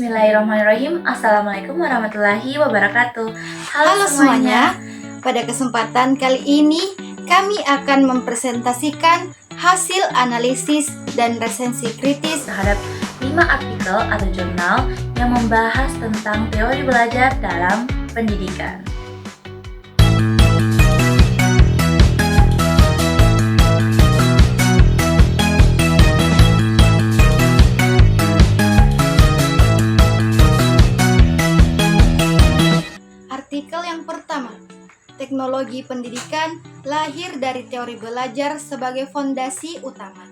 Bismillahirrahmanirrahim. Assalamualaikum warahmatullahi wabarakatuh. Halo semuanya, pada kesempatan kali ini kami akan mempresentasikan hasil analisis dan resensi kritis terhadap 5 artikel atau jurnal yang membahas tentang teori belajar dalam pendidikan. Artikel yang pertama, teknologi pendidikan lahir dari teori belajar sebagai fondasi utama.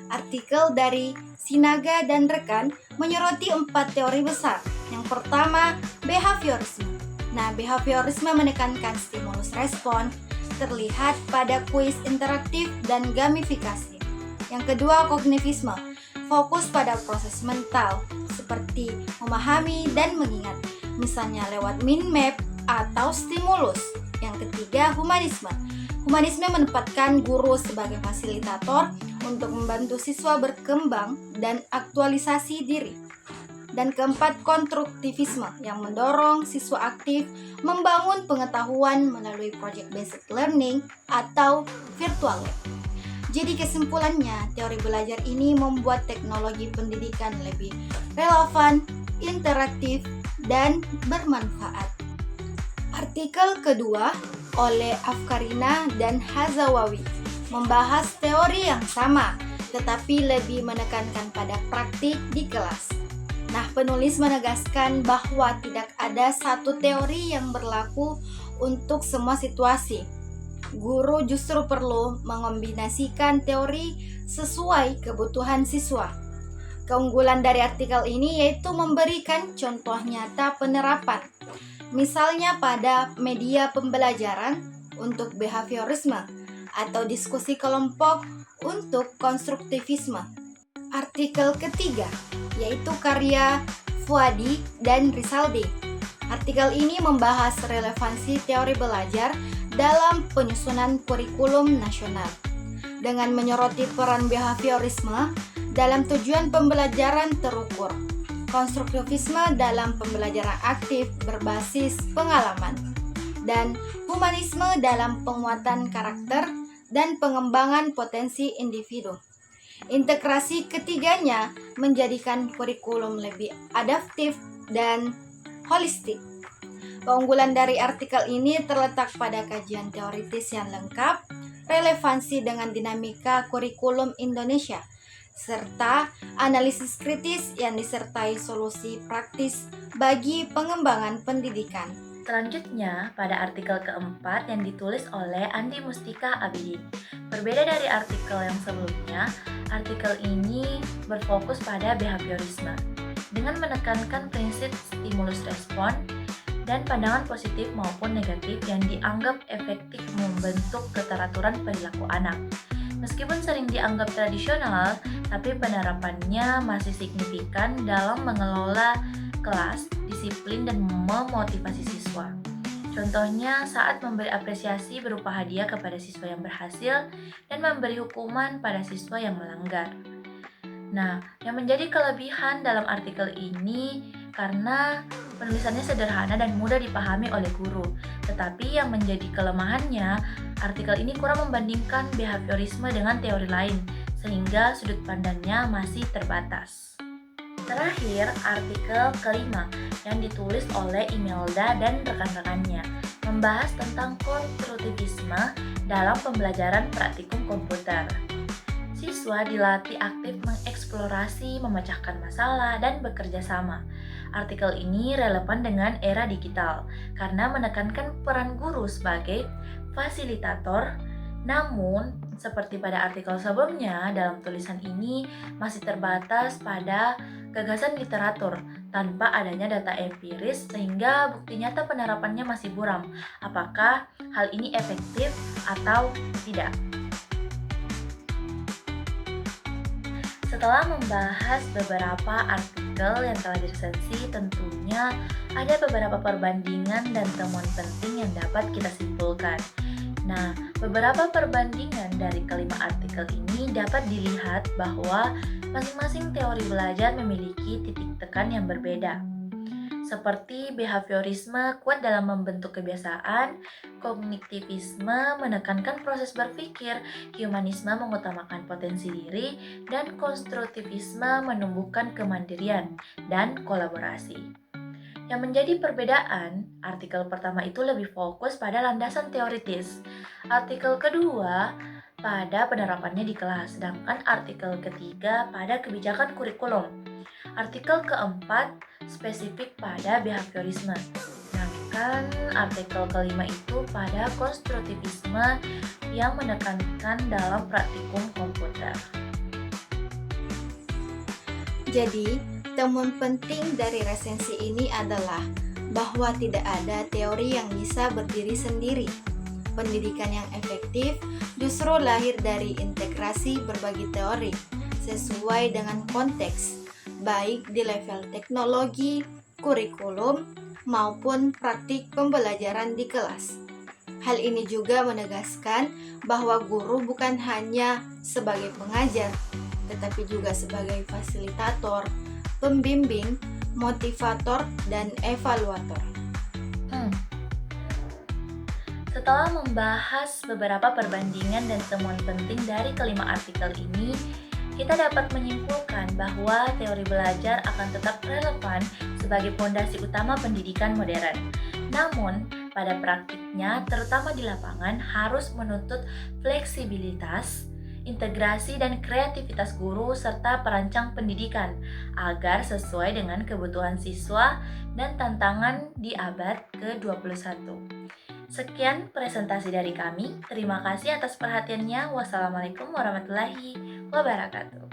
Artikel dari Sinaga dan rekan menyoroti 4 teori besar. Yang pertama, behaviorisme. Nah, behaviorisme menekankan stimulus respon, terlihat pada kuis interaktif dan gamifikasi. Yang kedua, kognitivisme, fokus pada proses mental, seperti memahami dan mengingat, misalnya lewat mind map atau stimulus. Yang ketiga, humanisme. Humanisme menempatkan guru sebagai fasilitator untuk membantu siswa berkembang dan aktualisasi diri. Dan keempat, konstruktivisme yang mendorong siswa aktif membangun pengetahuan melalui project based learning atau virtual lab. Jadi kesimpulannya, teori belajar ini membuat teknologi pendidikan lebih relevan, interaktif, dan bermanfaat. Artikel kedua oleh Afkarina dan Hazawawi membahas teori yang sama, tetapi lebih menekankan pada praktik di kelas. Nah, penulis menegaskan bahwa tidak ada satu teori yang berlaku untuk semua situasi. Guru justru perlu mengombinasikan teori sesuai kebutuhan siswa. Keunggulan dari artikel ini yaitu memberikan contoh nyata penerapan, misalnya pada media pembelajaran untuk behaviorisme atau diskusi kelompok untuk konstruktivisme. Artikel ketiga yaitu karya Fuadi dan Rizaldi. Artikel ini membahas relevansi teori belajar dalam penyusunan kurikulum nasional dengan menyoroti peran behaviorisme dalam tujuan pembelajaran terukur, konstruktivisme dalam pembelajaran aktif berbasis pengalaman, dan humanisme dalam penguatan karakter dan pengembangan potensi individu. Integrasi ketiganya menjadikan kurikulum lebih adaptif dan holistik. Keunggulan dari artikel ini terletak pada kajian teoritis yang lengkap, relevansi dengan dinamika kurikulum Indonesia, serta analisis kritis yang disertai solusi praktis bagi pengembangan pendidikan. Selanjutnya, pada artikel keempat yang ditulis oleh Andi Mustika Abidin. Berbeda dari artikel yang sebelumnya, artikel ini berfokus pada behaviorisme dengan menekankan prinsip stimulus respon dan pandangan positif maupun negatif yang dianggap efektif membentuk keteraturan perilaku anak. Meskipun sering dianggap tradisional, tapi penerapannya masih signifikan dalam mengelola kelas, disiplin, dan memotivasi siswa. Contohnya saat memberi apresiasi berupa hadiah kepada siswa yang berhasil dan memberi hukuman pada siswa yang melanggar. Nah, yang menjadi kelebihan dalam artikel ini karena penulisannya sederhana dan mudah dipahami oleh guru. Tetapi yang menjadi kelemahannya, artikel ini kurang membandingkan behaviorisme dengan teori lain, sehingga sudut pandangnya masih terbatas. Terakhir, artikel kelima yang ditulis oleh Imelda dan rekan-rekannya membahas tentang konstruktivisme dalam pembelajaran praktikum komputer. Siswa dilatih aktif mengeksplorasi, memecahkan masalah, dan bekerja sama. Artikel ini relevan dengan era digital karena menekankan peran guru sebagai fasilitator. Namun, seperti pada artikel sebelumnya, dalam tulisan ini masih terbatas pada gagasan literatur tanpa adanya data empiris sehingga bukti nyata penerapannya masih buram. Apakah hal ini efektif atau tidak? Setelah membahas beberapa artikel yang telah diresensi, tentunya ada beberapa perbandingan dan temuan penting yang dapat kita simpulkan. Nah, beberapa perbandingan dari kelima artikel ini dapat dilihat bahwa Masing-masing teori belajar memiliki titik tekan yang berbeda. Seperti behaviorisme kuat dalam membentuk kebiasaan, kognitivisme menekankan proses berpikir, humanisme mengutamakan potensi diri, dan konstruktivisme menumbuhkan kemandirian dan kolaborasi. Yang menjadi perbedaan, artikel pertama itu lebih fokus pada landasan teoritis. Artikel kedua pada penerapannya di kelas, sedangkan artikel ketiga pada kebijakan kurikulum. Artikel keempat spesifik pada behaviorisme. Sedangkan artikel kelima itu pada konstruktivisme yang menekankan dalam praktikum komputer. Jadi, temuan penting dari resensi ini adalah bahwa tidak ada teori yang bisa berdiri sendiri. Pendidikan yang efektif justru lahir dari integrasi berbagai teori sesuai dengan konteks, baik di level teknologi, kurikulum, maupun praktik pembelajaran di kelas. Hal ini juga menegaskan bahwa guru bukan hanya sebagai pengajar, tetapi juga sebagai fasilitator, pembimbing, motivator, dan evaluator. Setelah membahas beberapa perbandingan dan temuan penting dari kelima artikel ini, kita dapat menyimpulkan bahwa teori belajar akan tetap relevan sebagai fondasi utama pendidikan modern. Namun, pada praktiknya, terutama di lapangan, harus menuntut fleksibilitas, integrasi dan kreativitas guru serta perancang pendidikan agar sesuai dengan kebutuhan siswa dan tantangan di abad ke-21. Sekian presentasi dari kami. Terima kasih atas perhatiannya. Wassalamualaikum warahmatullahi wabarakatuh.